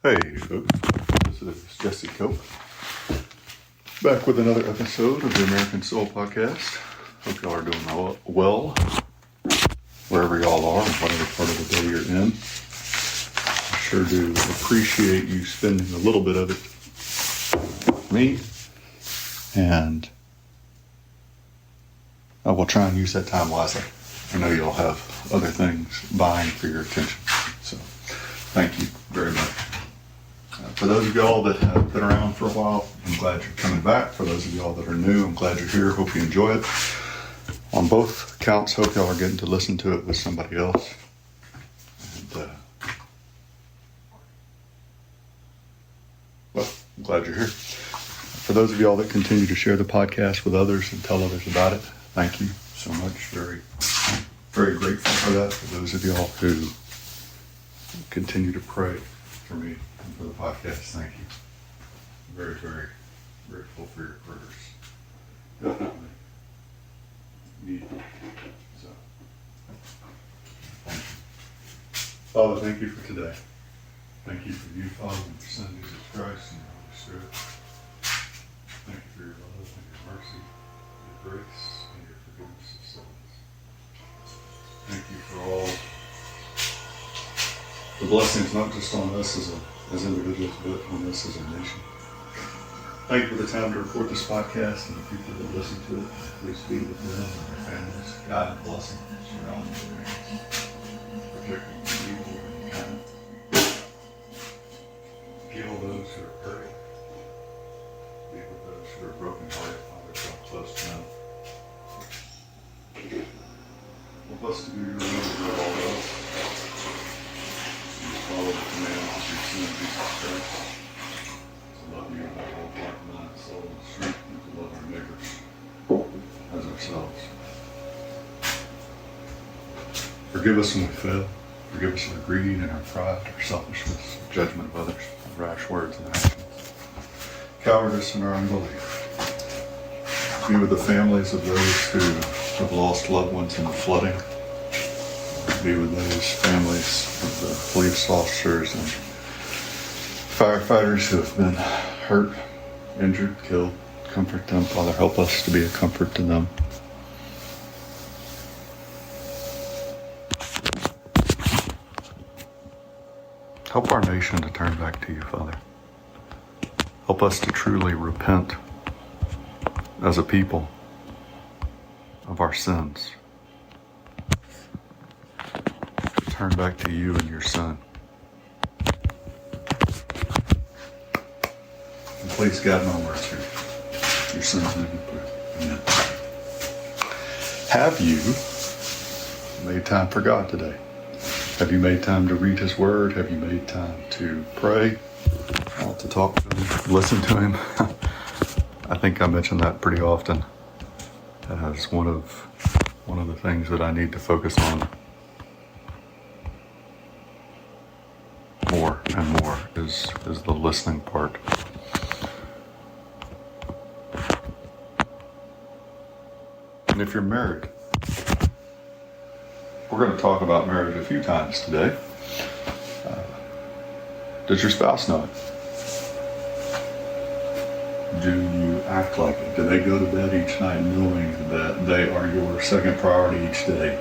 Hey folks, this is Jesse Cope, back with another episode of the American Soul Podcast. Hope y'all are doing well, wherever y'all are, and whatever part of the day you're in. I sure do appreciate you spending a little bit of it with me, and I will try and use that time wisely. I know y'all have other things vying for your attention, so thank you very much. For those of y'all that have been around for a while, I'm glad you're coming back. For those of y'all that are new, I'm glad you're here. Hope you enjoy it. On both accounts, hope y'all are getting to listen to it with somebody else. And, well, I'm glad you're here. For those of y'all that continue to share the podcast with others and tell others about it, thank you so much. Very, very grateful for that. For those of y'all who continue to pray for me and for the podcast, thank you. Very, very grateful for your prayers. Definitely needed. So, thank you. Father, thank you for today. Thank you for you, Father, and your Son, Jesus Christ, and your Holy Spirit. Thank you for your love and your mercy, your grace, and your forgiveness of sins. Thank you for all the blessings, not just on us as individuals, but on us as a nation. Thank you for the time to record this podcast and the people that listen to it. Please be with them and their families. God, blessing, surround them with grace. Protect them from evil and kind. Heal those who are hurting. Be with those who are brokenhearted. Father, draw close to them. Help us to do your will for all of us. Follow the commands of your Son, Jesus Christ, to love you with our whole heart, mind, soul, and strength, and to love our neighbors as ourselves. Forgive us when we fail. Forgive us our greed and our pride, our selfishness, our judgment of others, our rash words and actions, cowardice and our unbelief. Be with the families of those who have lost loved ones in the flooding. Be with those families of the police officers and firefighters who have been hurt, injured, killed. Comfort them, Father. Help us to be a comfort to them. Help our nation to turn back to you, Father. Help us to truly repent as a people of our sins. Turn back to you and your Son. And please guide my words here. Your Son's name we pray. Amen. Have you made time for God today? Have you made time to read His Word? Have you made time to pray? To talk to Him, listen to Him? I think I mention that pretty often as one of the things that I need to focus on more and more is the listening part. And if you're married, we're going to talk about marriage a few times today. Does your spouse know it? Do you act like it? Do they go to bed each night knowing that they are your second priority each day,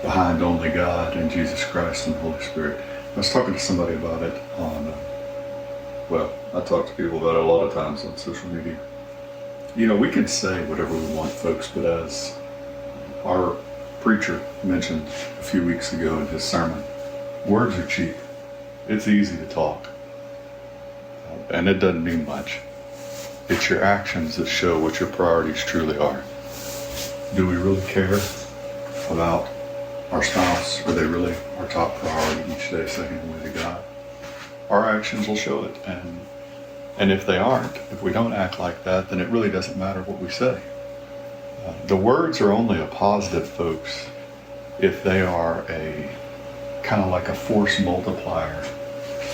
behind only God and Jesus Christ and the Holy Spirit? I was talking to somebody about it I talk to people about it a lot of times on social media. You know, we can say whatever we want, folks, but as our preacher mentioned a few weeks ago in his sermon, words are cheap. It's easy to talk, and it doesn't mean much. It's your actions that show what your priorities truly are. Do we really care about our spouse? Are they really our top priority each day, second only to God? Our actions will show it. And if they aren't, if we don't act like that, then it really doesn't matter what we say. The words are only a positive, folks, if they are a kind of like a force multiplier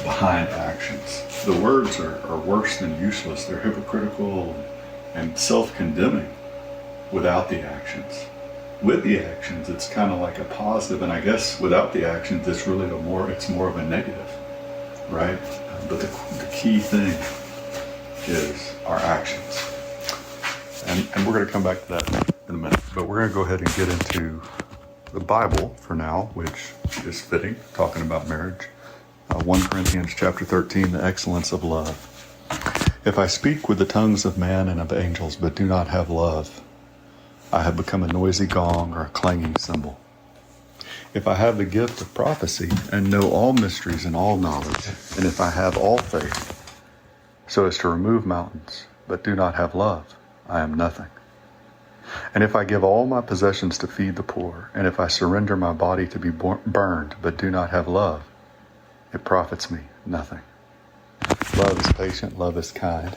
behind actions. The words are worse than useless. They're hypocritical and self-condemning without the actions. With the actions, it's kind of like a positive, and I guess without the actions, it's really more of a negative. right? But the key thing is our actions. And we're going to come back to that in a minute. But we're going to go ahead and get into the Bible for now, which is fitting, talking about marriage. 1 Corinthians chapter 13, the excellence of love. If I speak with the tongues of man and of angels, but do not have love, I have become a noisy gong or a clanging cymbal. If I have the gift of prophecy and know all mysteries and all knowledge, and if I have all faith, so as to remove mountains, but do not have love, I am nothing. And if I give all my possessions to feed the poor, and if I surrender my body to be burned, but do not have love, it profits me nothing. Love is patient, love is kind,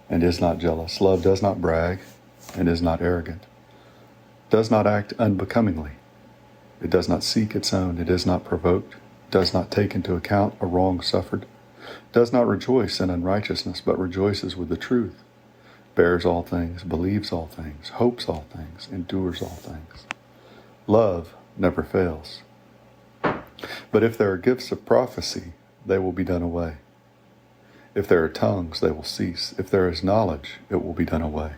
and is not jealous. Love does not brag, and is not arrogant, does not act unbecomingly. It does not seek its own, it is not provoked, does not take into account a wrong suffered, does not rejoice in unrighteousness, but rejoices with the truth, bears all things, believes all things, hopes all things, endures all things. Love never fails. But if there are gifts of prophecy, they will be done away. If there are tongues, they will cease. If there is knowledge, it will be done away.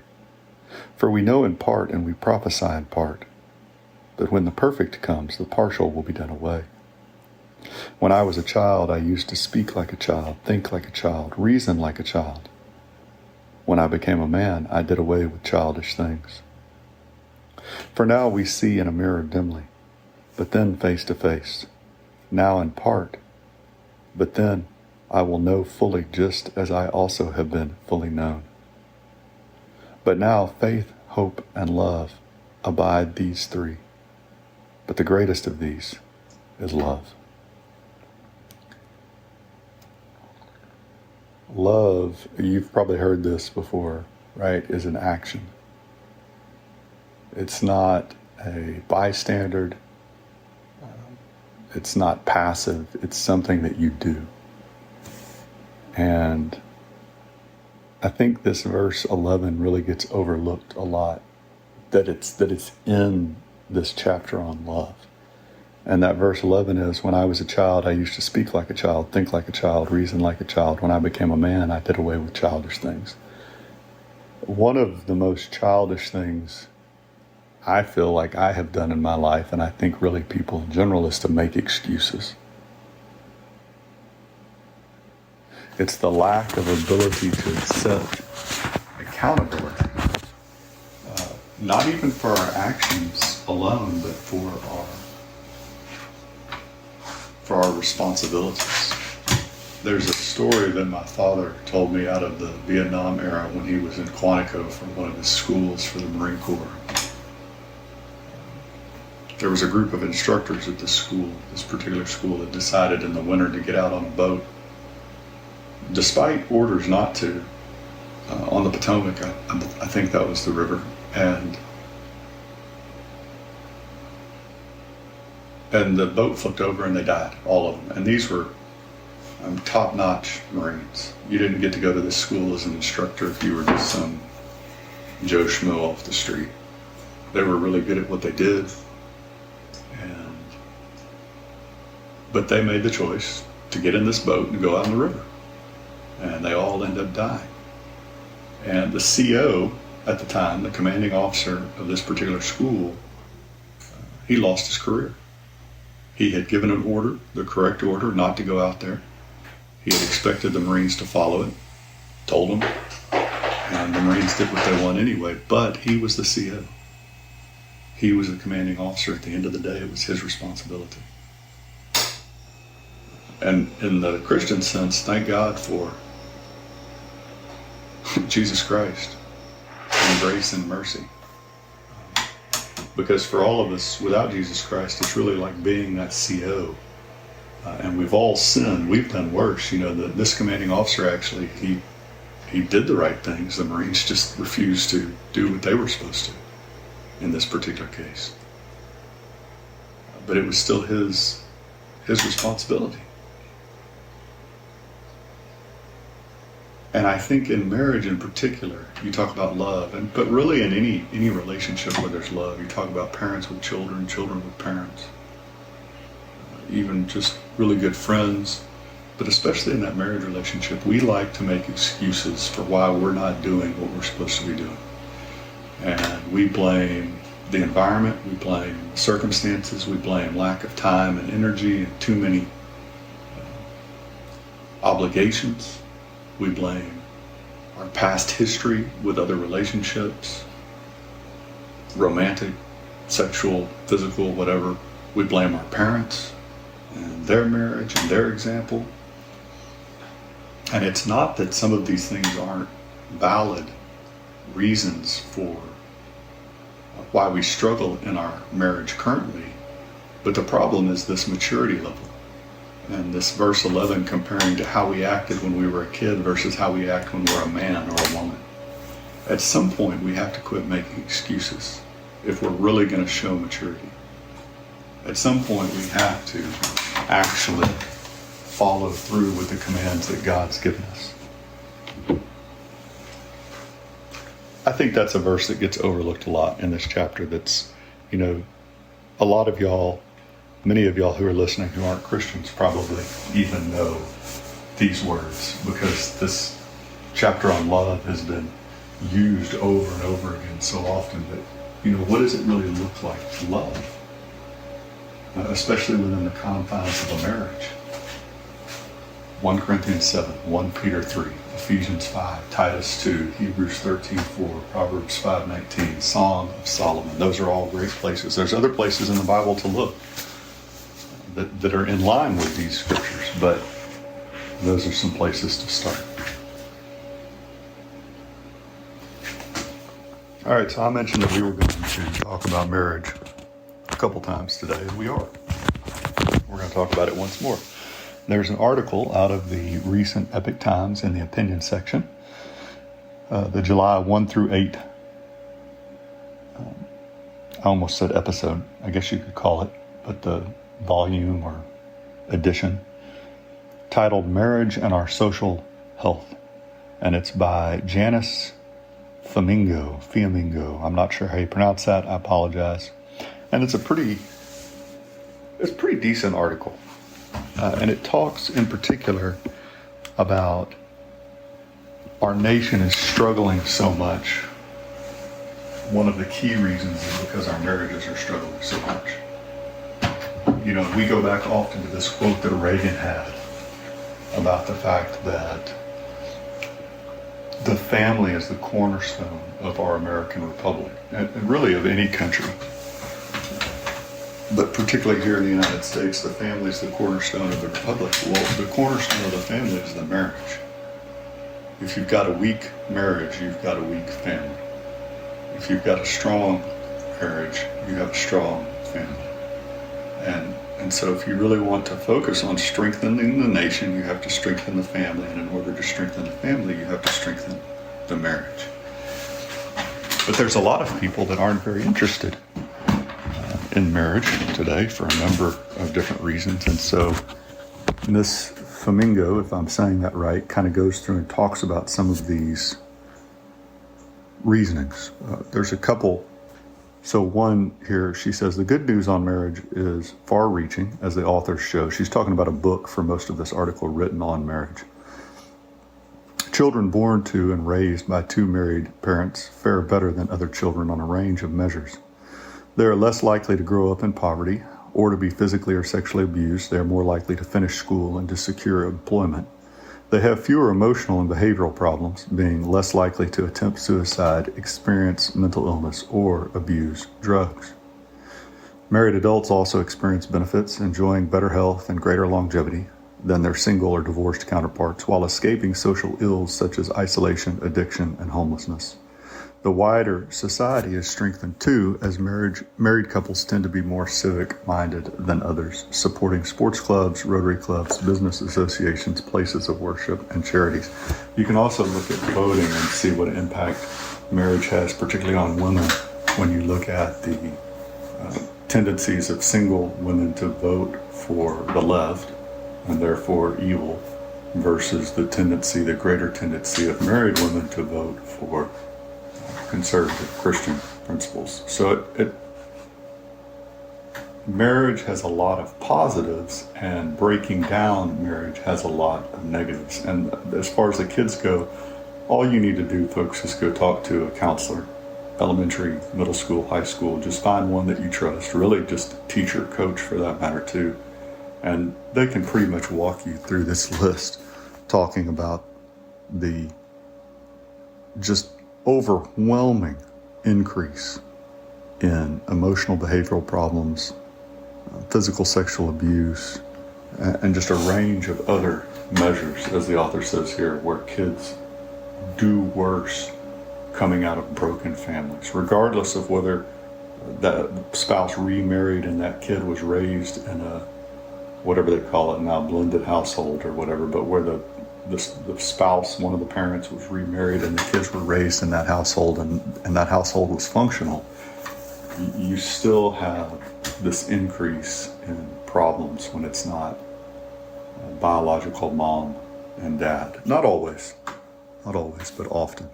For we know in part and we prophesy in part. But when the perfect comes, the partial will be done away. When I was a child, I used to speak like a child, think like a child, reason like a child. When I became a man, I did away with childish things. For now we see in a mirror dimly, but then face to face. Now in part, but then I will know fully just as I also have been fully known. But now faith, hope, and love abide, these three. But the greatest of these is love. Love, you've probably heard this before, right, is an action. It's not a bystander. It's not passive. It's something that you do. And I think this verse 11 really gets overlooked a lot, that it's in this chapter on love. And that verse 11 is, when I was a child, I used to speak like a child, think like a child, reason like a child. When I became a man, I did away with childish things. One of the most childish things I feel like I have done in my life, and I think really people in general, is to make excuses. It's the lack of ability to accept accountability, not even for our actions alone, but for our responsibilities. There's a story that my father told me out of the Vietnam era when he was in Quantico for one of his schools for the Marine Corps. There was a group of instructors at this particular school, that decided in the winter to get out on a boat, despite orders not to, on the Potomac. I think that was the river, and the boat flipped over and they died, all of them. And these were top-notch Marines. You didn't get to go to this school as an instructor if you were just some Joe Schmo off the street. They were really good at what they did, but they made the choice to get in this boat and go out in the river. And they all ended up dying. And the CO at the time, the commanding officer of this particular school, he lost his career. He had given an order, the correct order, not to go out there. He had expected the Marines to follow it, told them, and the Marines did what they want anyway, but he was the CO. He was the commanding officer. At the end of the day, it was his responsibility. And in the Christian sense, thank God for Jesus Christ and grace and mercy. Because for all of us, without Jesus Christ, it's really like being that CO. And we've all sinned. We've done worse. This commanding officer actually, he did the right things. The Marines just refused to do what they were supposed to in this particular case. But it was still his responsibility. And I think in marriage in particular, you talk about love, but really in any relationship where there's love, you talk about parents with children, children with parents, even just really good friends. But especially in that marriage relationship, we like to make excuses for why we're not doing what we're supposed to be doing. And we blame the environment, we blame circumstances, we blame lack of time and energy and too many obligations. We blame our past history with other relationships, romantic, sexual, physical, whatever. We blame our parents and their marriage and their example. And it's not that some of these things aren't valid reasons for why we struggle in our marriage currently, but the problem is this maturity level. And this verse 11 comparing to how we acted when we were a kid versus how we act when we're a man or a woman. At some point, we have to quit making excuses if we're really going to show maturity. At some point, we have to actually follow through with the commands that God's given us. I think that's a verse that gets overlooked a lot in this chapter. That's, a lot of y'all, many of y'all who are listening who aren't Christians probably even know these words, because this chapter on love has been used over and over again so often that, what does it really look like to love? Especially within the confines of a marriage. 1 Corinthians 7, 1 Peter 3, Ephesians 5, Titus 2, Hebrews 13:4, Proverbs 5:19, Song of Solomon. Those are all great places. There's other places in the Bible to look that are in line with these scriptures, but those are some places to start. All right, so I mentioned that we were going to talk about marriage a couple times today, and we are. We're going to talk about it once more. There's an article out of the recent Epic Times in the opinion section, the July 1 through 8, I almost said episode, I guess you could call it, but the volume or edition, titled Marriage and Our Social Health. And it's by Janice Fiamingo. I'm not sure how you pronounce that. I apologize. And it's a pretty decent article. And it talks in particular about our nation is struggling so much. One of the key reasons is because our marriages are struggling so much. We go back often to this quote that Reagan had about the fact that the family is the cornerstone of our American republic, and really of any country. But particularly here in the United States, the family is the cornerstone of the republic. Well, the cornerstone of the family is the marriage. If you've got a weak marriage, you've got a weak family. If you've got a strong marriage, you have a strong family. And so if you really want to focus on strengthening the nation, you have to strengthen the family. And in order to strengthen the family, you have to strengthen the marriage. But there's a lot of people that aren't very interested in marriage today for a number of different reasons. And so Ms. Flamingo, if I'm saying that right, kind of goes through and talks about some of these reasonings. There's a couple. So one here, she says, the good news on marriage is far-reaching, as the authors show. She's talking about a book for most of this article written on marriage. Children born to and raised by two married parents fare better than other children on a range of measures. They are less likely to grow up in poverty or to be physically or sexually abused. They are more likely to finish school and to secure employment. They have fewer emotional and behavioral problems, being less likely to attempt suicide, experience mental illness, or abuse drugs. Married adults also experience benefits, enjoying better health and greater longevity than their single or divorced counterparts, while escaping social ills such as isolation, addiction, and homelessness. The wider society is strengthened too, as married couples tend to be more civic-minded than others, supporting sports clubs, Rotary clubs, business associations, places of worship, and charities. You can also look at voting and see what impact marriage has, particularly on women, when you look at the tendencies of single women to vote for the left, and therefore evil, versus the greater tendency of married women to vote for conservative Christian principles. So marriage has a lot of positives, and breaking down marriage has a lot of negatives. And as far as the kids go, all you need to do, folks, is go talk to a counselor, elementary, middle school, high school. Just find one that you trust, really just a teacher, coach for that matter too. And they can pretty much walk you through this list, talking about the just overwhelming increase in emotional behavioral problems, physical sexual abuse, and just a range of other measures, as the author says here, where kids do worse coming out of broken families, regardless of whether that spouse remarried and that kid was raised in a, whatever they call it now, blended household or whatever, but where the spouse, one of the parents, was remarried and the kids were raised in that household, and that household was functional. You still have this increase in problems when it's not biological mom and dad. Not always, but often.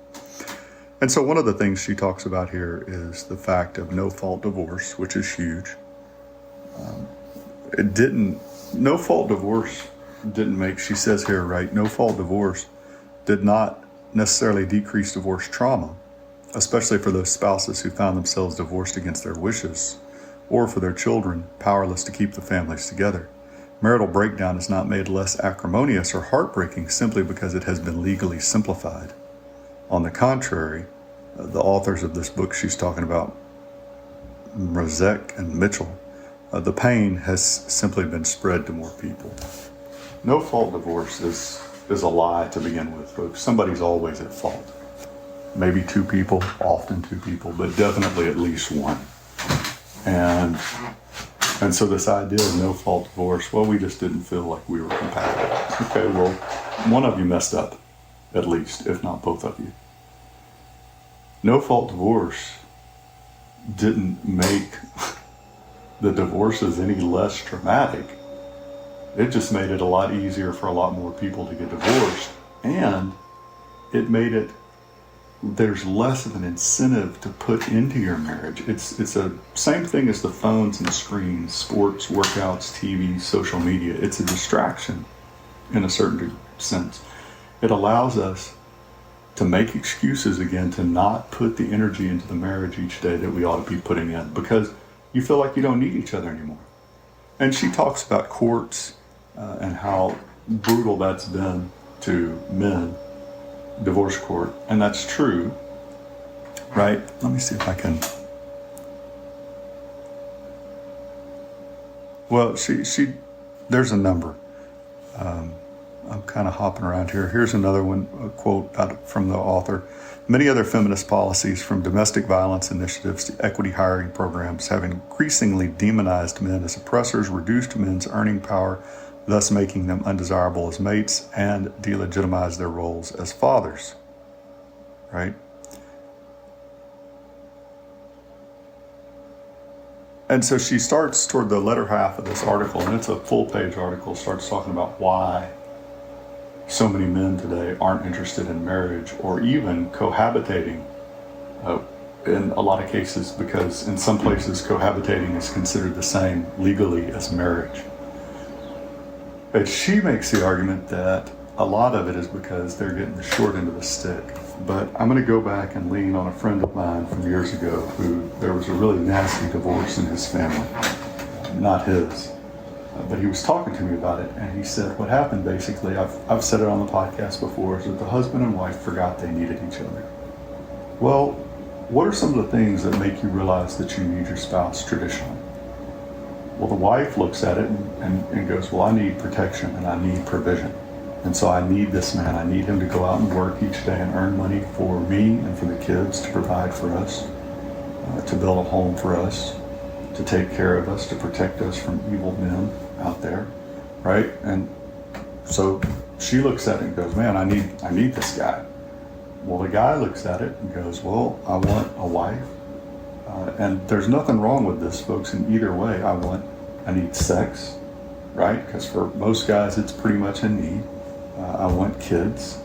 And so one of the things she talks about here is the fact of no-fault divorce, which is huge. No-fault divorce didn't make, she says here, right, no-fault divorce did not necessarily decrease divorce trauma, especially for those spouses who found themselves divorced against their wishes, or for their children powerless to keep the families together. Marital breakdown is not made less acrimonious or heartbreaking simply because it has been legally simplified. On the contrary, the authors of this book she's talking about, Razek and Mitchell, the pain has simply been spread to more people. No-fault divorce is a lie to begin with, folks. Somebody's always at fault. Maybe two people, often two people, but definitely at least one. And so this idea of no-fault divorce, well, we just didn't feel like we were compatible. Okay, well, one of you messed up, at least, if not both of you. No-fault divorce didn't make the divorces any less traumatic. It just made it a lot easier for a lot more people to get divorced, and it made it, there's less of an incentive to put into your marriage. It's a same thing as the phones and screens, sports, workouts, TV, social media. It's a distraction in a certain sense. It allows us to make excuses again to not put the energy into the marriage each day that we ought to be putting in, because you feel like you don't need each other anymore. And she talks about courts and how brutal that's been to men, divorce court, and that's true, right? Let me see if I can. Well, she there's a number. I'm kind of hopping around here. Here's another one, a quote from the author. Many other feminist policies, from domestic violence initiatives to equity hiring programs, have increasingly demonized men as oppressors, reduced men's earning power, thus making them undesirable as mates, and delegitimized their roles as fathers. Right? And so she starts toward the latter half of this article, and it's a full-page article, starts talking about why so many men today aren't interested in marriage or even cohabitating in a lot of cases, because in some places cohabitating is considered the same legally as marriage. But she makes the argument that a lot of it is because they're getting the short end of the stick. But I'm going to go back and lean on a friend of mine from years ago who there was a really nasty divorce in his family. Not his. But he was talking to me about it, and he said what happened basically, I've said it on the podcast before, is that the husband and wife forgot they needed each other. Well, what are some of the things that make you realize that you need your spouse traditionally? Well, the wife looks at it and goes, well, I need protection and I need provision. And so I need this man. I need him to go out and work each day and earn money for me and for the kids, to provide for us, to build a home for us, to take care of us, to protect us from evil men out there, right? And so she looks at it and goes, man, I need this guy. Well, the guy looks at it and goes, well, I want a wife. And there's nothing wrong with this, folks, in either way. I need sex, right? Because for most guys, it's pretty much a need. I want kids.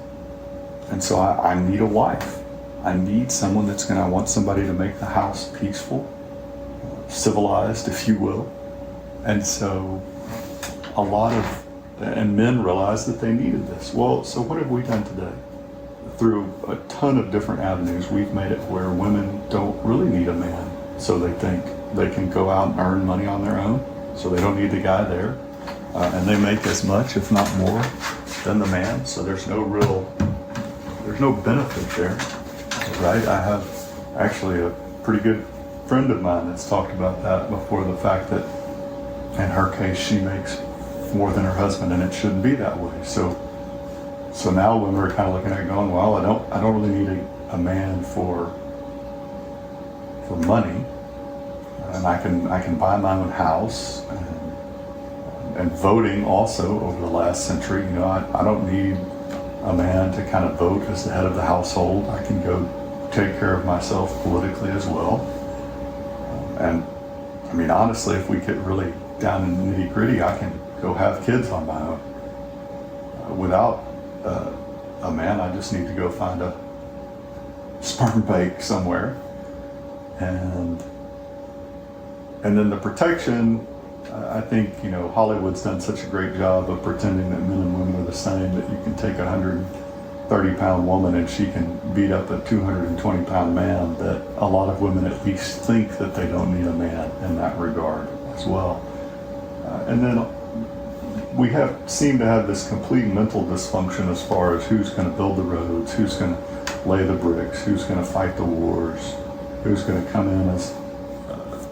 And so I need a wife. I need someone I want somebody to make the house peaceful, civilized, if you will. And so and men realized that they needed this. Well, so what have we done today? Through a ton of different avenues, we've made it where women don't really need a man. So they think they can go out and earn money on their own. So they don't need the guy there. And they make as much, if not more, than the man. So there's no benefit there, right? I have actually a pretty good friend of mine that's talked about that before, the fact that in her case, she makes more than her husband, and it shouldn't be that way. So now when we're kind of looking at it going, well, I don't really need a man for money, and I can buy my own house, and voting also over the last century, I don't need a man to kind of vote as the head of the household. I can go take care of myself politically as well. And I mean, honestly, if we get really down in the nitty gritty, I can go have kids on my own. Without a man, I just need to go find a sperm bank somewhere. And then the protection, I think, Hollywood's done such a great job of pretending that men and women are the same, that you can take a 130-pound woman and she can beat up a 220-pound man, that a lot of women at least think that they don't need a man in that regard as well. And then we seem to have this complete mental dysfunction as far as who's going to build the roads, who's going to lay the bricks, who's going to fight the wars, who's going to come in as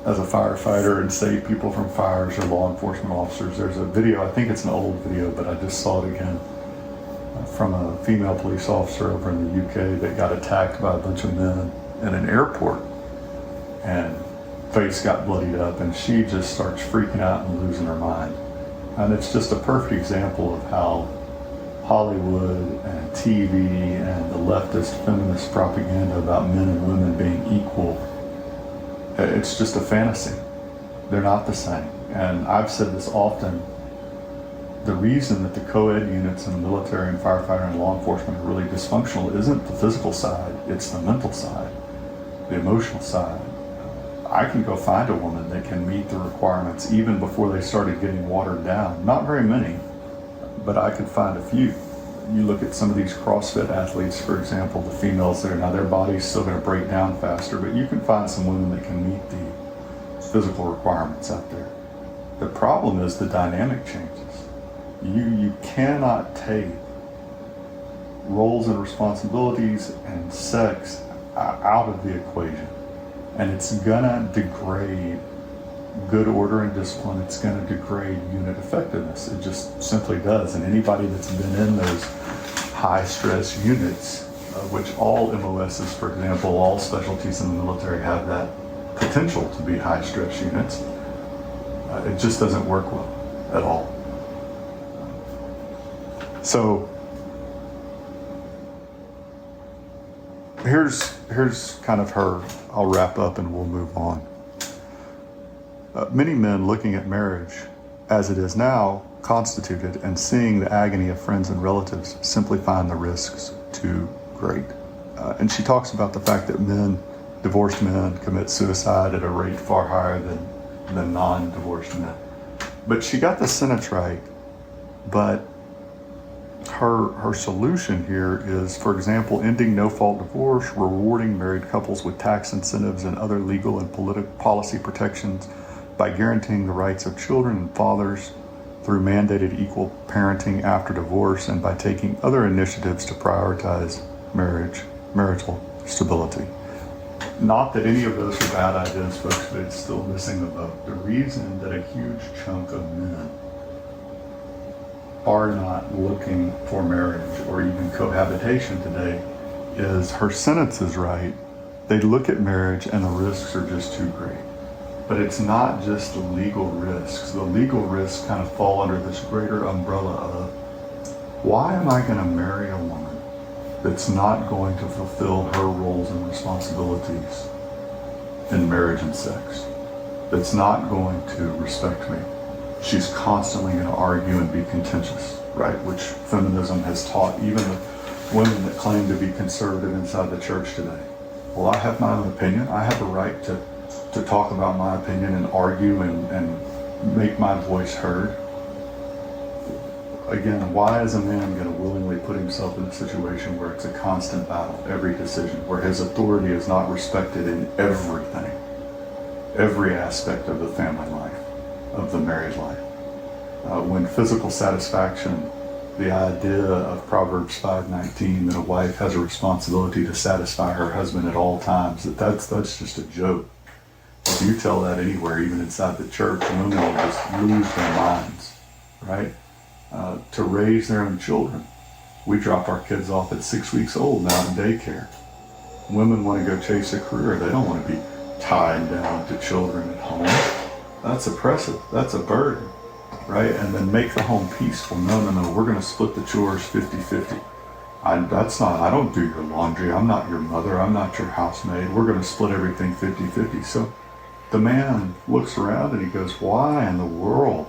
a firefighter and save people from fires, or law enforcement officers. There's a video, I think it's an old video, but I just saw it again, from a female police officer over in the UK that got attacked by a bunch of men in an airport, and face got bloodied up, and she just starts freaking out and losing her mind. And it's just a perfect example of how Hollywood and TV and the leftist feminist propaganda about men and women being equal, it's just a fantasy. They're not the same. And I've said this often, the reason that the co-ed units in the military and firefighter and law enforcement are really dysfunctional isn't the physical side, it's the mental side, the emotional side. I can go find a woman that can meet the requirements even before they started getting watered down. Not very many, but I could find a few. You look at some of these CrossFit athletes, for example, the females there, now their body's still going to break down faster, but you can find some women that can meet the physical requirements out there. The problem is the dynamic changes. You cannot take roles and responsibilities and sex out of the equation. And it's gonna degrade good order and discipline. It's gonna degrade unit effectiveness. It just simply does. And anybody that's been in those high stress units, which all MOSs, for example, all specialties in the military have that potential to be high stress units, it just doesn't work well at all. So here's kind of her, I'll wrap up and we'll move on. Many men looking at marriage as it is now constituted and seeing the agony of friends and relatives simply find the risks too great. And she talks about the fact that divorced men commit suicide at a rate far higher than non-divorced men. But she got the sentence right, but her solution here is, for example, ending no-fault divorce, rewarding married couples with tax incentives and other legal and political policy protections by guaranteeing the rights of children and fathers through mandated equal parenting after divorce, and by taking other initiatives to prioritize marital stability. Not that any of those are bad ideas, folks, but it's still missing the boat. The reason that a huge chunk of men are not looking for marriage or even cohabitation today is her sentence is right. They look at marriage and the risks are just too great. But it's not just the legal risks. The legal risks kind of fall under this greater umbrella of, why am I going to marry a woman that's not going to fulfill her roles and responsibilities in marriage and sex, that's not going to respect me? She's constantly going to argue and be contentious, right? Which feminism has taught even the women that claim to be conservative inside the church today. Well, I have my own opinion. I have a right to talk about my opinion and argue and make my voice heard. Again, why is a man going to willingly put himself in a situation where it's a constant battle, every decision, where his authority is not respected in everything, every aspect of the family life, of the married life? When physical satisfaction, the idea of Proverbs 5:19 that a wife has a responsibility to satisfy her husband at all times, that's just a joke. If you tell that anywhere, even inside the church, women will just lose their minds, right? To raise their own children. We drop our kids off at 6 weeks old now in daycare. Women want to go chase a career. They don't want to be tied down to children at home. That's oppressive. That's a burden, right? And then make the home peaceful. No, we're going to split the chores 50-50. I don't do your laundry. I'm not your mother. I'm not your housemaid. We're going to split everything 50-50. So the man looks around and he goes, why in the world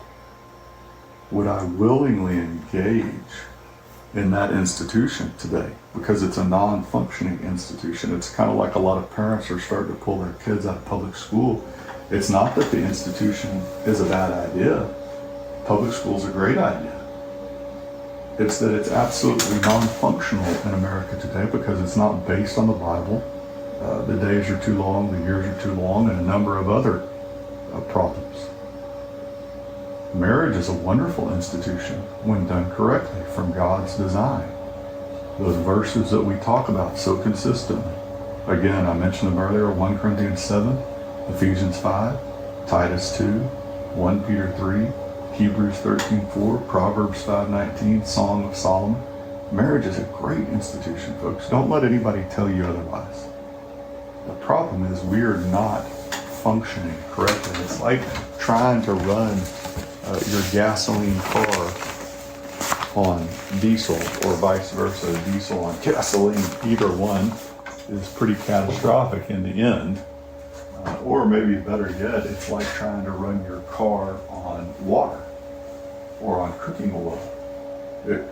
would I willingly engage in that institution today? Because it's a non-functioning institution. It's kind of like a lot of parents are starting to pull their kids out of public school. It's not that the institution is a bad idea. Public school is a great idea. It's that it's absolutely non-functional in America today because it's not based on the Bible. The days are too long, the years are too long, and a number of other problems. Marriage is a wonderful institution when done correctly from God's design. Those verses that we talk about so consistently. Again, I mentioned them earlier, 1 Corinthians 7, Ephesians 5, Titus 2, 1 Peter 3, Hebrews 13:4, Proverbs 5:19, Song of Solomon. Marriage is a great institution, folks. Don't let anybody tell you otherwise. The problem is we are not functioning correctly. It's like trying to run your gasoline car on diesel or vice versa, diesel on gasoline. Either one is pretty catastrophic in the end. Or maybe better yet, it's like trying to run your car on water or on cooking oil. It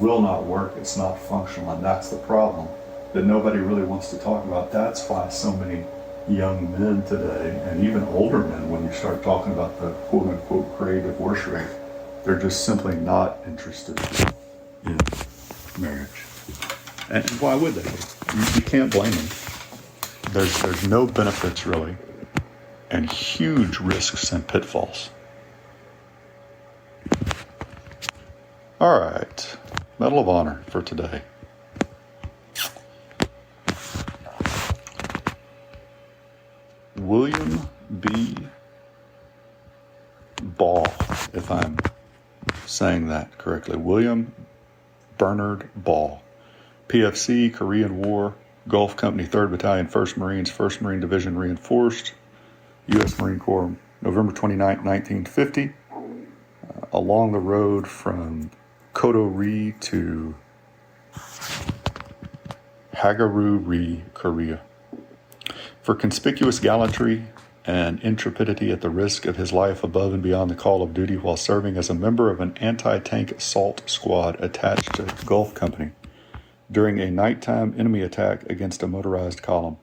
will not work. It's not functional, and that's the problem that nobody really wants to talk about. That's why so many young men today, and even older men, when you start talking about the quote-unquote creative divorce rate, they're just simply not interested in marriage. And why would they? You can't blame them. There's no benefits really, and huge risks and pitfalls. All right, Medal of Honor for today. William B. Ball, if I'm saying that correctly. William Bernard Ball, PFC, Korean War, Gulf Company, 3rd Battalion, 1st Marines, 1st Marine Division Reinforced, U.S. Marine Corps, November 29, 1950, along the road from Kodo-ri to Hagaru-ri, Korea. For conspicuous gallantry and intrepidity at the risk of his life above and beyond the call of duty while serving as a member of an anti-tank assault squad attached to the Gulf Company during a nighttime enemy attack against a motorized column.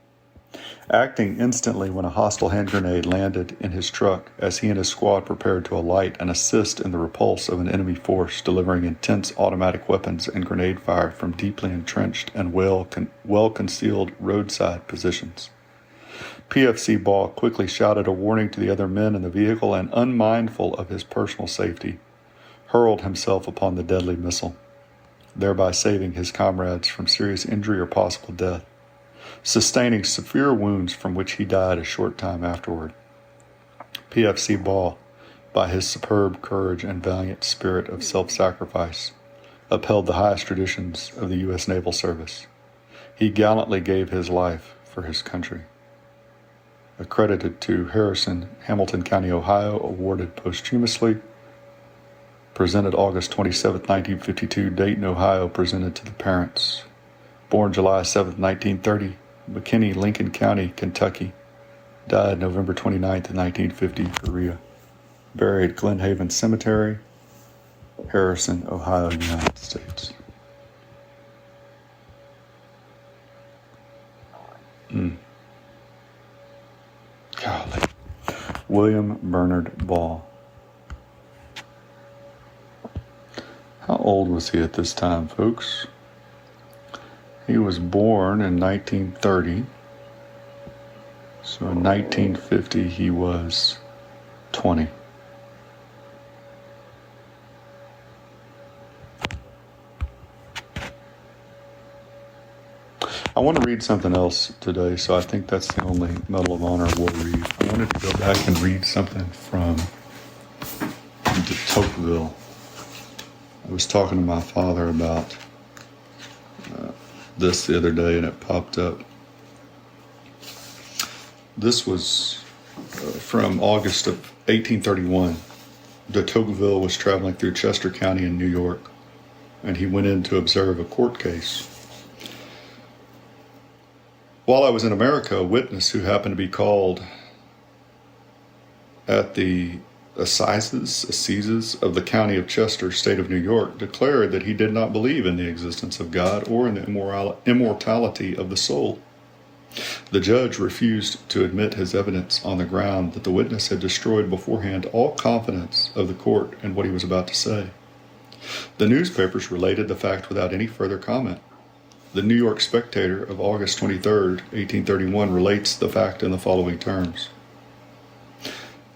Acting instantly when a hostile hand grenade landed in his truck as he and his squad prepared to alight and assist in the repulse of an enemy force delivering intense automatic weapons and grenade fire from deeply entrenched and well-concealed roadside positions. PFC Ball quickly shouted a warning to the other men in the vehicle and, unmindful of his personal safety, hurled himself upon the deadly missile, thereby saving his comrades from serious injury or possible death, sustaining severe wounds from which he died a short time afterward. PFC Ball, by his superb courage and valiant spirit of self-sacrifice, upheld the highest traditions of the U.S. Naval Service. He gallantly gave his life for his country. Accredited to Harrison, Hamilton County, Ohio, awarded posthumously. Presented August 27, 1952, Dayton, Ohio, presented to the parents. Born July 7, 1930, McKinney, Lincoln County, Kentucky. Died November 29, 1950, Korea. Buried Glen Haven Cemetery, Harrison, Ohio, United States. Golly. William Bernard Ball. old was he at this time, folks? He was born in 1930. So in 1950, he was 20. I want to read something else today, so I think that's the only Medal of Honor we'll read. I wanted to go back and read something from de Tocqueville. I was talking to my father about this the other day, and it popped up. This was from August of 1831. De Tocqueville was traveling through Chester County in New York, and he went in to observe a court case. While I was in America, a witness who happened to be called at the assizes of the county of Chester, state of New York, declared that he did not believe in the existence of God or in the immortality of the soul. The judge refused to admit his evidence on the ground that the witness had destroyed beforehand all confidence of the court in what he was about to say. The newspapers related the fact without any further comment. The New York Spectator of August 23, 1831 relates the fact in the following terms.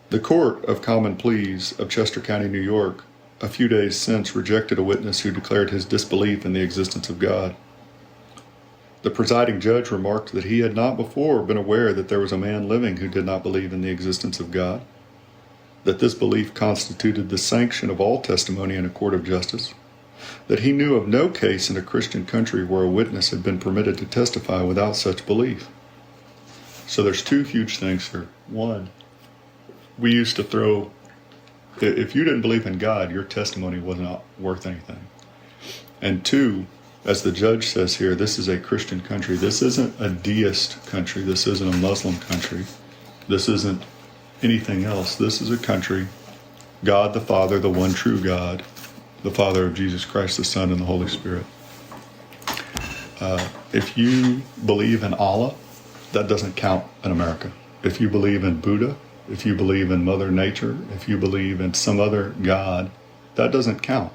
The Court of Common Pleas of Chester County, New York, a few days since rejected a witness who declared his disbelief in the existence of God. The presiding judge remarked that he had not before been aware that there was a man living who did not believe in the existence of God, that this belief constituted the sanction of all testimony in a court of justice, that he knew of no case in a Christian country where a witness had been permitted to testify without such belief. So there's two huge things here. One, we used to throw, if you didn't believe in God, your testimony was not worth anything. And two, as the judge says here, this is a Christian country. This isn't a deist country. This isn't a Muslim country. This isn't anything else. This is a country, God the Father, the one true God, the Father of Jesus Christ, the Son, and the Holy Spirit. If you believe in Allah, that doesn't count in America. If you believe in Buddha, if you believe in Mother Nature, if you believe in some other God, that doesn't count.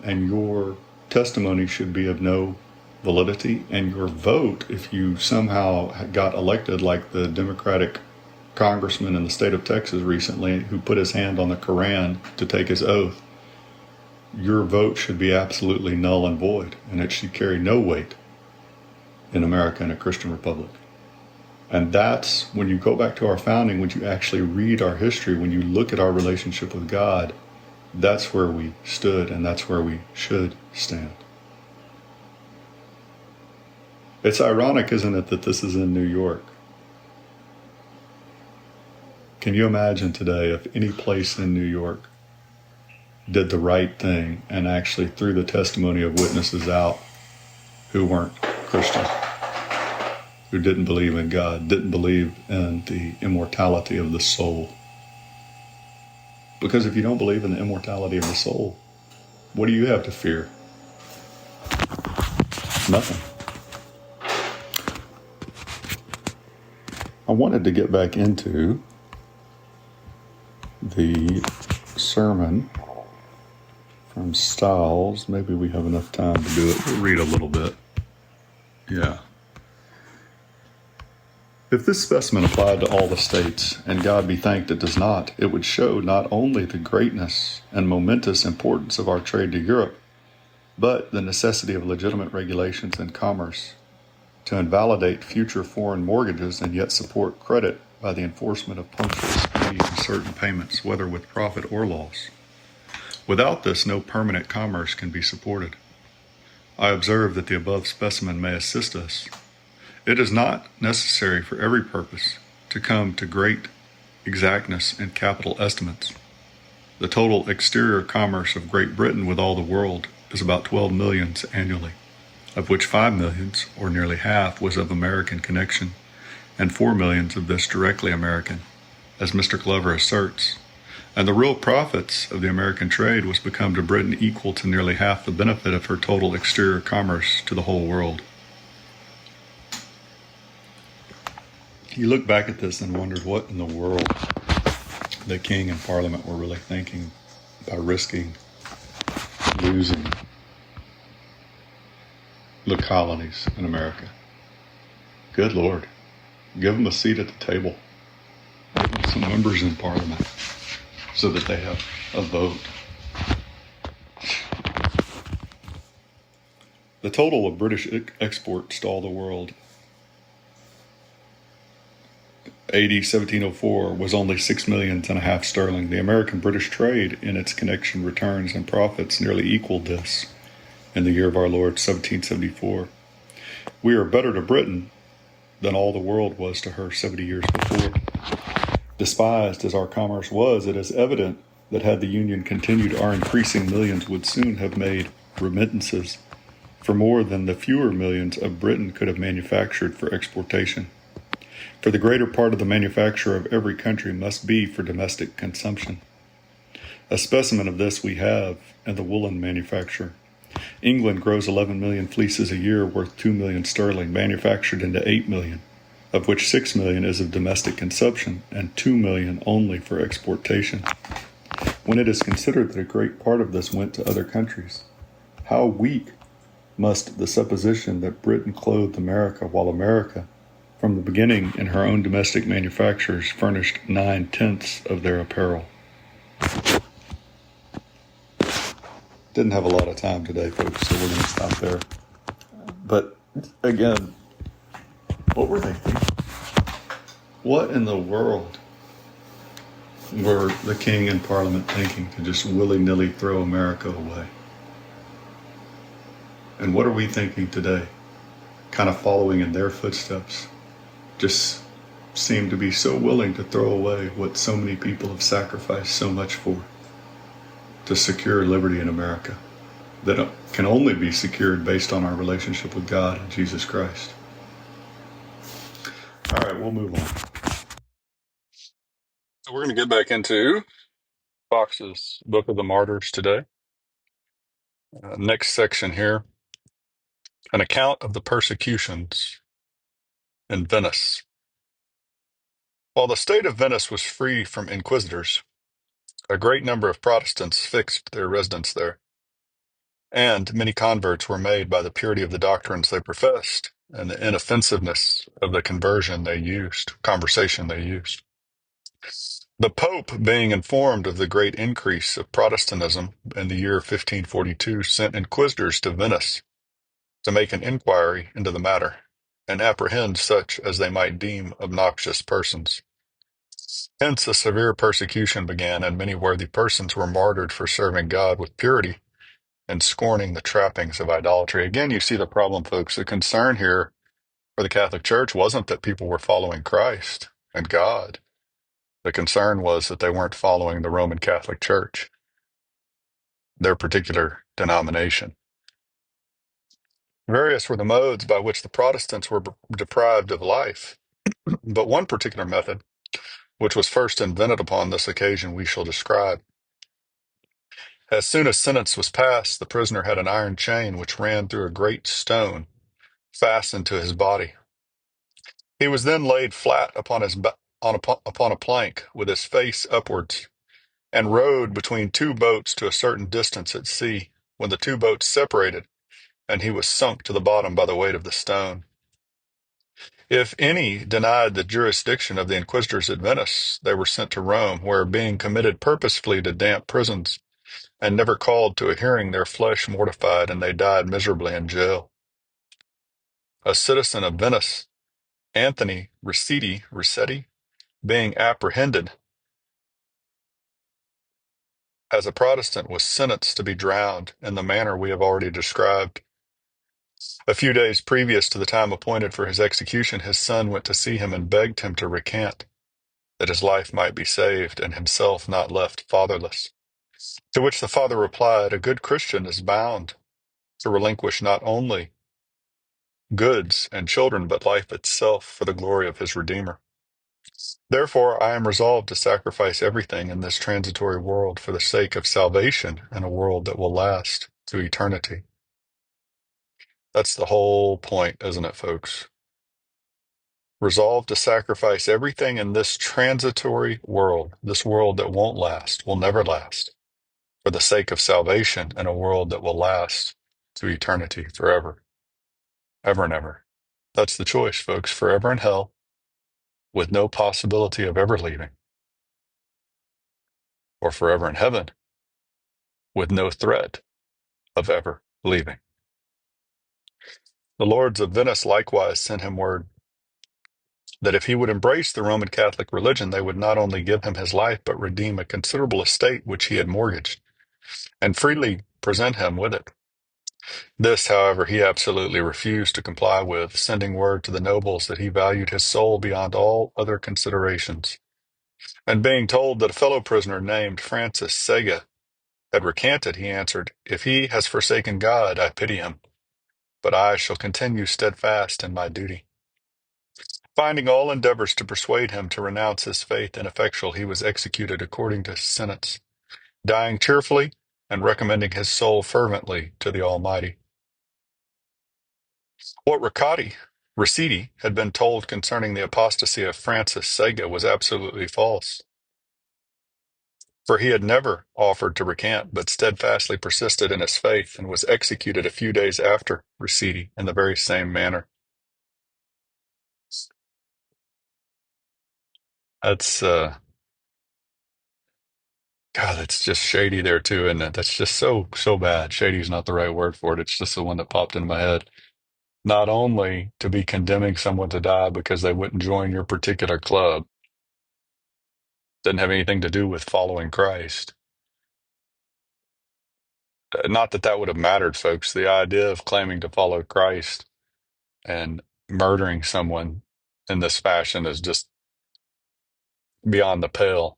And your testimony should be of no validity, and your vote, if you somehow got elected like the Democratic congressman in the state of Texas recently who put his hand on the Quran to take his oath, your vote should be absolutely null and void, and it should carry no weight in America in a Christian republic. And that's when you go back to our founding, when you actually read our history, when you look at our relationship with God, that's where we stood, and that's where we should stand. It's ironic, isn't it, that this is in New York? Can you imagine today if any place in New York did the right thing and actually threw the testimony of witnesses out who weren't Christian, who didn't believe in God, didn't believe in the immortality of the soul? Because if you don't believe in the immortality of the soul, what do you have to fear? Nothing. I wanted to get back into the sermon from Stiles. Maybe we have enough time to do it. We'll read a little bit. Yeah. If this specimen applied to all the states, and God be thanked it does not, it would show not only the greatness and momentous importance of our trade to Europe, but the necessity of legitimate regulations in commerce to invalidate future foreign mortgages and yet support credit by the enforcement of punctual, speedy, and certain payments, whether with profit or loss. Without this, no permanent commerce can be supported. I observe that the above specimen may assist us. It is not necessary for every purpose to come to great exactness in capital estimates. The total exterior commerce of Great Britain with all the world is about 12 millions annually, of which 5 millions, or nearly half, was of American connection, and 4 millions of this directly American, as Mr. Glover asserts. And the real profits of the American trade was become to Britain equal to nearly half the benefit of her total exterior commerce to the whole world. You look back at this and wondered what in the world the king and parliament were really thinking by risking losing the colonies in America. Good Lord. Give them a seat at the table. Give them some members in Parliament so that they have a vote. The total of British exports to all the world AD 1704 was only 6 millions and a half sterling. The American-British trade in its connection returns and profits nearly equaled this in the year of our Lord 1774. We are better to Britain than all the world was to her 70 years before. Despised as our commerce was, it is evident that had the Union continued, our increasing millions would soon have made remittances for more than the fewer millions of Britain could have manufactured for exportation. For the greater part of the manufacture of every country must be for domestic consumption. A specimen of this we have in the woolen manufacture. England grows 11 million fleeces a year worth 2 million sterling, manufactured into 8 million, of which 6 million is of domestic consumption and 2 million only for exportation. When it is considered that a great part of this went to other countries, how weak must the supposition that Britain clothed America, while America, from the beginning in her own domestic manufactures, furnished 9/10 of their apparel. Didn't have a lot of time today, folks, so we're going to stop there. But again, what were they thinking? What in the world were the king and parliament thinking to just willy-nilly throw America away? And what are we thinking today? Kind of following in their footsteps. Just seem to be so willing to throw away what so many people have sacrificed so much for to secure liberty in America that can only be secured based on our relationship with God and Jesus Christ. All right, we'll move on. So we're going to get back into Fox's Book of the Martyrs today. Next section here, an account of the persecutions in Venice. While the state of Venice was free from inquisitors, a great number of Protestants fixed their residence there, and many converts were made by the purity of the doctrines they professed and the inoffensiveness of the conversation they used. The Pope, being informed of the great increase of Protestantism in the year 1542, sent inquisitors to Venice to make an inquiry into the matter and apprehend such as they might deem obnoxious persons. Hence a severe persecution began, and many worthy persons were martyred for serving God with purity and scorning the trappings of idolatry. Again, you see the problem, folks. The concern here for the Catholic Church wasn't that people were following Christ and God. The concern was that they weren't following the Roman Catholic Church, their particular denomination. Various were the modes by which the Protestants were deprived of life, but one particular method, which was first invented upon this occasion, we shall describe. As soon as sentence was passed, the prisoner had an iron chain which ran through a great stone fastened to his body. He was then laid flat upon upon a plank with his face upwards, and rowed between two boats to a certain distance at sea, when the two boats separated, and he was sunk to the bottom by the weight of the stone. If any denied the jurisdiction of the inquisitors at Venice, they were sent to Rome, where, being committed purposefully to damp prisons, and never called to a hearing, their flesh mortified, and they died miserably in jail. A citizen of Venice, Anthony Rossetti, being apprehended as a Protestant, was sentenced to be drowned in the manner we have already described. A few days previous to the time appointed for his execution, his son went to see him and begged him to recant, that his life might be saved and himself not left fatherless. To which the father replied, "A good Christian is bound to relinquish not only goods and children, but life itself for the glory of his Redeemer. Therefore, I am resolved to sacrifice everything in this transitory world for the sake of salvation in a world that will last to eternity." That's the whole point, isn't it, folks? Resolved to sacrifice everything in this transitory world, this world that won't last, will never last, for the sake of salvation in a world that will last to eternity forever, ever and ever. That's the choice, folks, forever in hell with no possibility of ever leaving, or forever in heaven with no threat of ever leaving. The lords of Venice likewise sent him word that if he would embrace the Roman Catholic religion, they would not only give him his life, but redeem a considerable estate which he had mortgaged, and freely present him with it. This, however, he absolutely refused to comply with, sending word to the nobles that he valued his soul beyond all other considerations. And being told that a fellow prisoner named Francis Sega had recanted, he answered, "If he has forsaken God, I pity him, but I shall continue steadfast in my duty." Finding all endeavors to persuade him to renounce his faith ineffectual, he was executed according to sentence, dying cheerfully and recommending his soul fervently to the Almighty. What Ricci had been told concerning the apostasy of Francis Sega was absolutely false, for he had never offered to recant, but steadfastly persisted in his faith and was executed a few days after Ricci in the very same manner. That's God, that's just shady there too, isn't it? That's just so bad. Shady is not the right word for it. It's just the one that popped into my head. Not only to be condemning someone to die because they wouldn't join your particular club, didn't have anything to do with following Christ. Not that that would have mattered, folks. The idea of claiming to follow Christ and murdering someone in this fashion is just beyond the pale.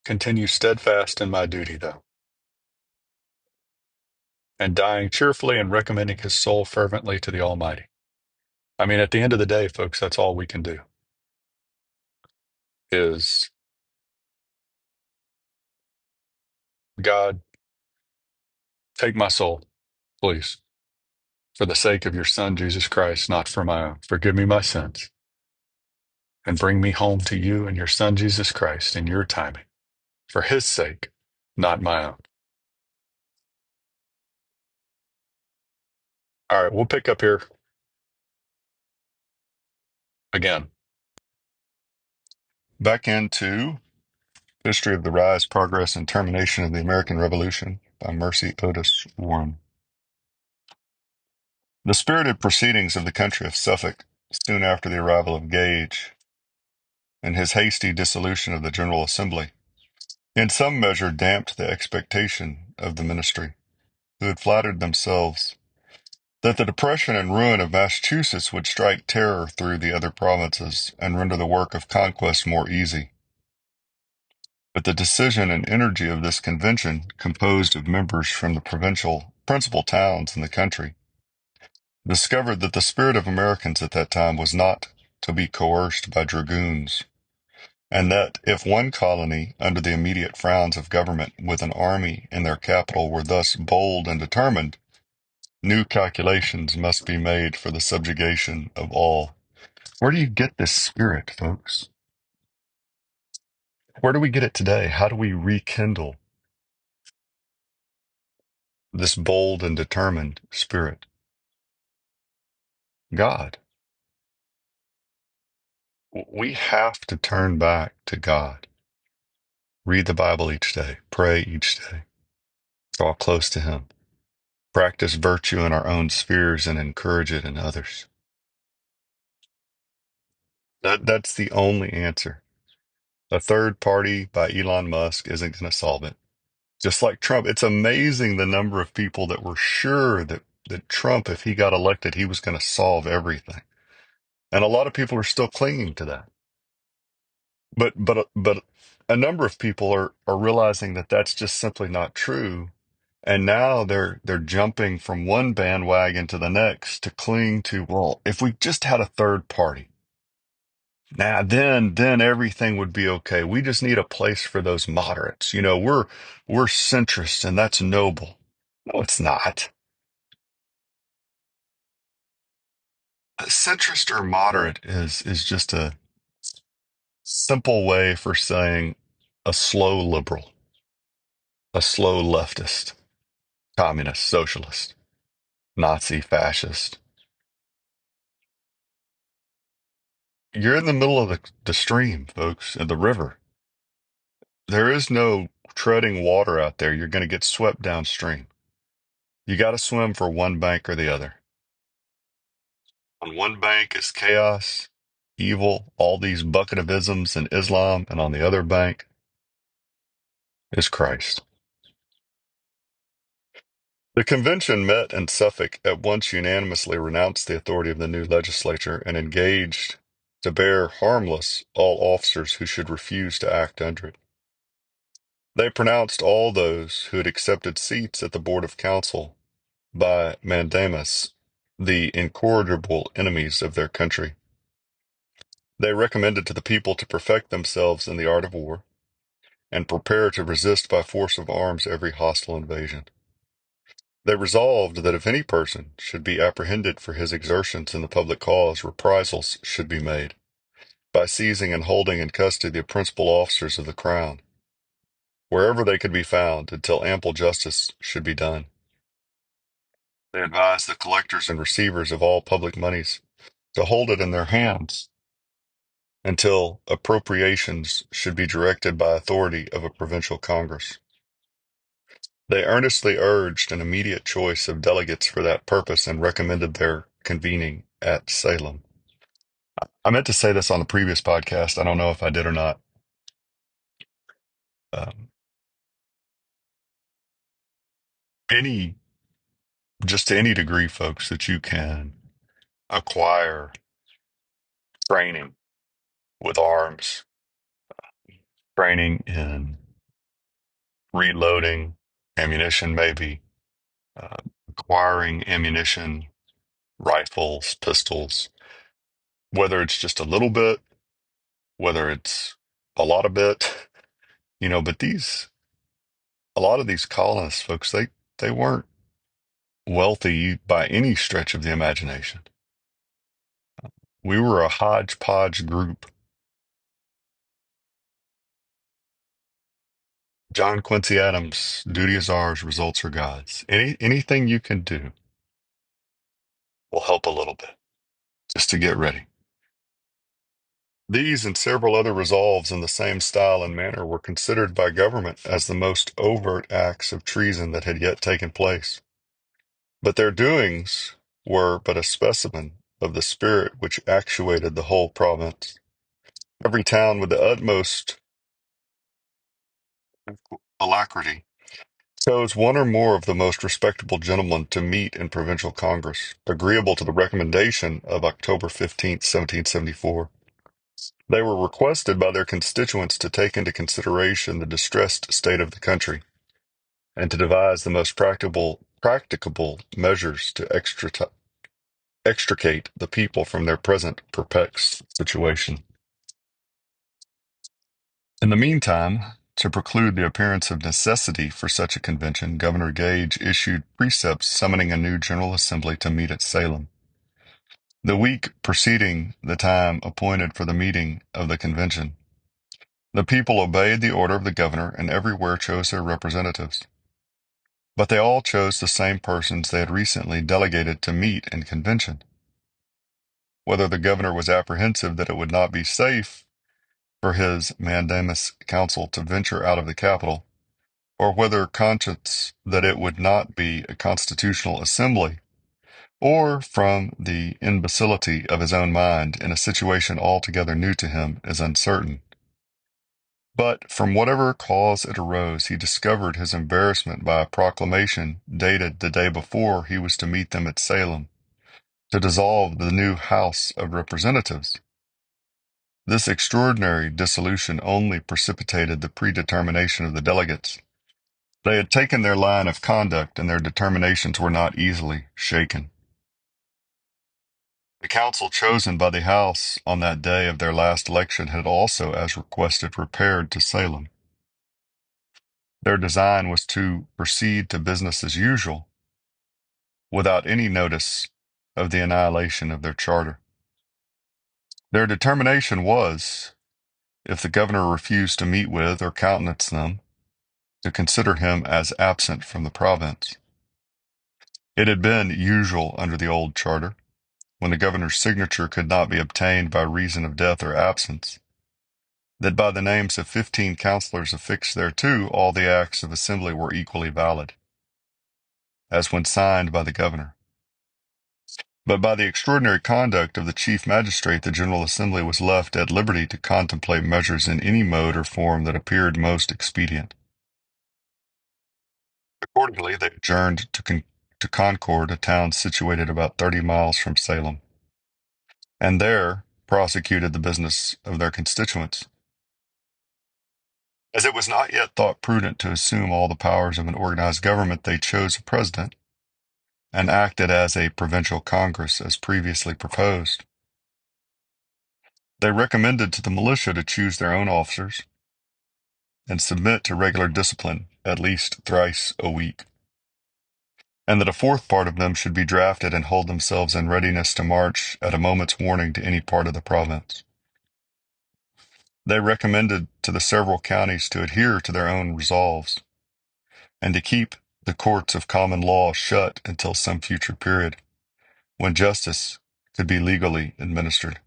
Continue steadfast in my duty, though, and dying cheerfully and recommending his soul fervently to the Almighty. I mean, at the end of the day, folks, that's all we can do is, God, take my soul, please, for the sake of your Son, Jesus Christ, not for my own. Forgive me my sins and bring me home to you and your Son, Jesus Christ, in your timing, for his sake, not my own. All right, we'll pick up here again. Back into History of the Rise, Progress, and Termination of the American Revolution by Mercy Otis Warren. The spirited proceedings of the country of Suffolk soon after the arrival of Gage and his hasty dissolution of the General Assembly in some measure damped the expectation of the ministry, who had flattered themselves that the depression and ruin of Massachusetts would strike terror through the other provinces and render the work of conquest more easy. But the decision and energy of this convention, composed of members from the principal towns in the country, discovered that the spirit of Americans at that time was not to be coerced by dragoons, and that if one colony under the immediate frowns of government with an army in their capital were thus bold and determined, new calculations must be made for the subjugation of all. Where do you get this spirit, folks? Where do we get it today? How do we rekindle this bold and determined spirit? God. We have to turn back to God. Read the Bible each day. Pray each day. Draw close to Him. Practice virtue in our own spheres and encourage it in others. That's the only answer. A third party by Elon Musk isn't going to solve it. Just like Trump, it's amazing the number of people that were sure that Trump, if he got elected, he was going to solve everything. And a lot of people are still clinging to that. But a number of people are realizing that that's just simply not true. And now they're jumping from one bandwagon to the next to cling to, well, if we just had a third party, now then everything would be okay. We just need a place for those moderates. We're centrists and that's noble. No, it's not. A centrist or moderate is just a simple way for saying a slow liberal, a slow leftist, communist, socialist, Nazi, fascist. You're in the middle of the stream, folks, in the river. There is no treading water out there. You're going to get swept downstream. You got to swim for one bank or the other. On one bank is chaos, evil, all these bucket of isms and Islam, and on the other bank is Christ. The convention met in Suffolk, at once unanimously renounced the authority of the new legislature and engaged to bear harmless all officers who should refuse to act under it. They pronounced all those who had accepted seats at the Board of Council by mandamus the incorrigible enemies of their country. They recommended to the people to perfect themselves in the art of war and prepare to resist by force of arms every hostile invasion. They resolved that if any person should be apprehended for his exertions in the public cause, reprisals should be made by seizing and holding in custody the principal officers of the crown, wherever they could be found, until ample justice should be done. They advised the collectors and receivers of all public moneys to hold it in their hands until appropriations should be directed by authority of a provincial congress. They earnestly urged an immediate choice of delegates for that purpose and recommended their convening at Salem. I meant to say this on the previous podcast. I don't know if I did or not. Um, any, just to any degree, folks, that you can acquire training with arms, training in reloading ammunition, maybe uh, acquiring ammunition, rifles, pistols, whether it's just a little bit, whether it's a lot of bit, but a lot of these colonists, folks, they weren't wealthy by any stretch of the imagination. We were a hodgepodge group. John Quincy Adams, duty is ours, results are God's. Anything you can do will help a little bit, just to get ready. These and several other resolves in the same style and manner were considered by government as the most overt acts of treason that had yet taken place. But their doings were but a specimen of the spirit which actuated the whole province. Every town, with the utmost alacrity, chose one or more of the most respectable gentlemen to meet in provincial congress, agreeable to the recommendation of October 15th, 1774. They were requested by their constituents to take into consideration the distressed state of the country, and to devise the most practicable measures to extricate the people from their present perplexed situation. In the meantime, to preclude the appearance of necessity for such a convention, Governor Gage issued precepts summoning a new General Assembly to meet at Salem. The week preceding the time appointed for the meeting of the convention, the people obeyed the order of the governor and everywhere chose their representatives. But they all chose the same persons they had recently delegated to meet in convention. Whether the governor was apprehensive that it would not be safe for his mandamus council to venture out of the capital, or whether conscious that it would not be a constitutional assembly, or from the imbecility of his own mind in a situation altogether new to him, is uncertain. But from whatever cause it arose, he discovered his embarrassment by a proclamation dated the day before he was to meet them at Salem, to dissolve the new House of Representatives. This extraordinary dissolution only precipitated the predetermination of the delegates. They had taken their line of conduct, and their determinations were not easily shaken. The council chosen by the House on that day of their last election had also, as requested, repaired to Salem. Their design was to proceed to business as usual, without any notice of the annihilation of their charter. Their determination was, if the governor refused to meet with or countenance them, to consider him as absent from the province. It had been usual under the old charter, when the governor's signature could not be obtained by reason of death or absence, that by the names of 15 councilors affixed thereto all the acts of assembly were equally valid, as when signed by the governor. But by the extraordinary conduct of the chief magistrate, the General Assembly was left at liberty to contemplate measures in any mode or form that appeared most expedient. Accordingly, they adjourned to Concord, a town situated about 30 miles from Salem, and there prosecuted the business of their constituents. As it was not yet thought prudent to assume all the powers of an organized government, they chose a president and acted as a provincial congress as previously proposed. They recommended to the militia to choose their own officers and submit to regular discipline at least thrice a week, and that a fourth part of them should be drafted and hold themselves in readiness to march at a moment's warning to any part of the province. They recommended to the several counties to adhere to their own resolves, and to keep the courts of common law shut until some future period, when justice could be legally administered.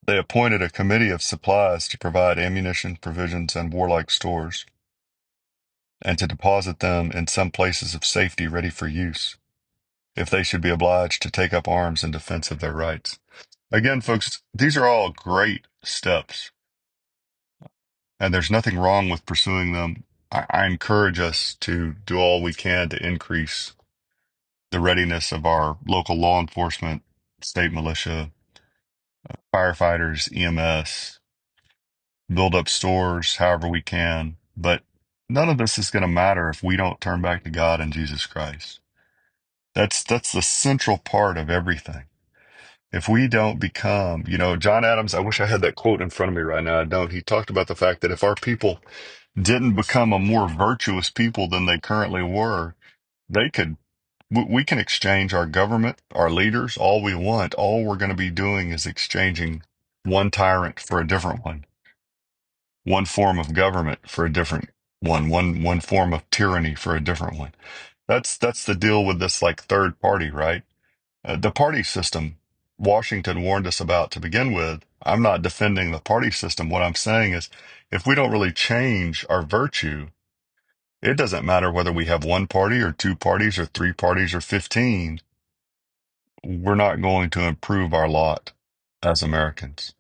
They appointed a committee of supplies to provide ammunition, provisions, and warlike stores, and to deposit them in some places of safety ready for use, if they should be obliged to take up arms in defense of their rights. Again, folks, these are all great steps, and there's nothing wrong with pursuing them. I encourage us to do all we can to increase the readiness of our local law enforcement, state militia, firefighters, EMS, build up stores however we can. But none of this is going to matter if we don't turn back to God and Jesus Christ. That's the central part of everything. If we don't become, John Adams, I wish I had that quote in front of me right now. I don't. He talked about the fact that if our people didn't become a more virtuous people than they currently were, they could, we can exchange our government, our leaders, all we want. All we're going to be doing is exchanging one tyrant for a different one form of government for a different one form of tyranny for a different one. That's the deal with this like third party, right? The party system Washington warned us about to begin with. I'm not defending the party system. What I'm saying is if we don't really change our virtue, it doesn't matter whether we have one party or two parties or three parties or 15. We're not going to improve our lot as Americans.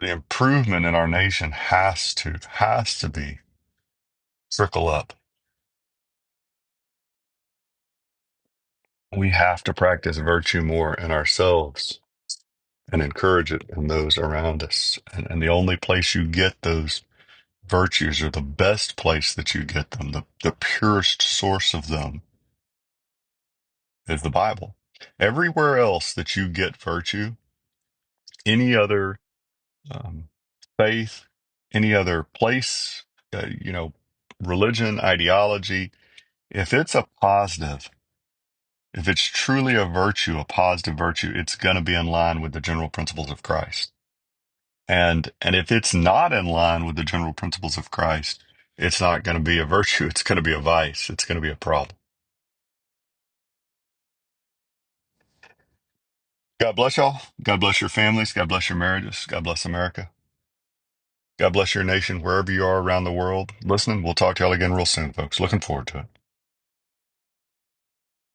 The improvement in our nation has to be trickle up. We have to practice virtue more in ourselves and encourage it in those around us. And the only place you get those virtues, or the best place that you get them, the purest source of them, is the Bible. Everywhere else that you get virtue, any other um, faith, any other place, religion, ideology, if it's a positive, if it's truly a virtue, a positive virtue, it's going to be in line with the general principles of Christ. And if it's not in line with the general principles of Christ, it's not going to be a virtue. It's going to be a vice. It's going to be a problem. God bless y'all. God bless your families. God bless your marriages. God bless America. God bless your nation wherever you are around the world. Listening, we'll talk to y'all again real soon, folks. Looking forward to it.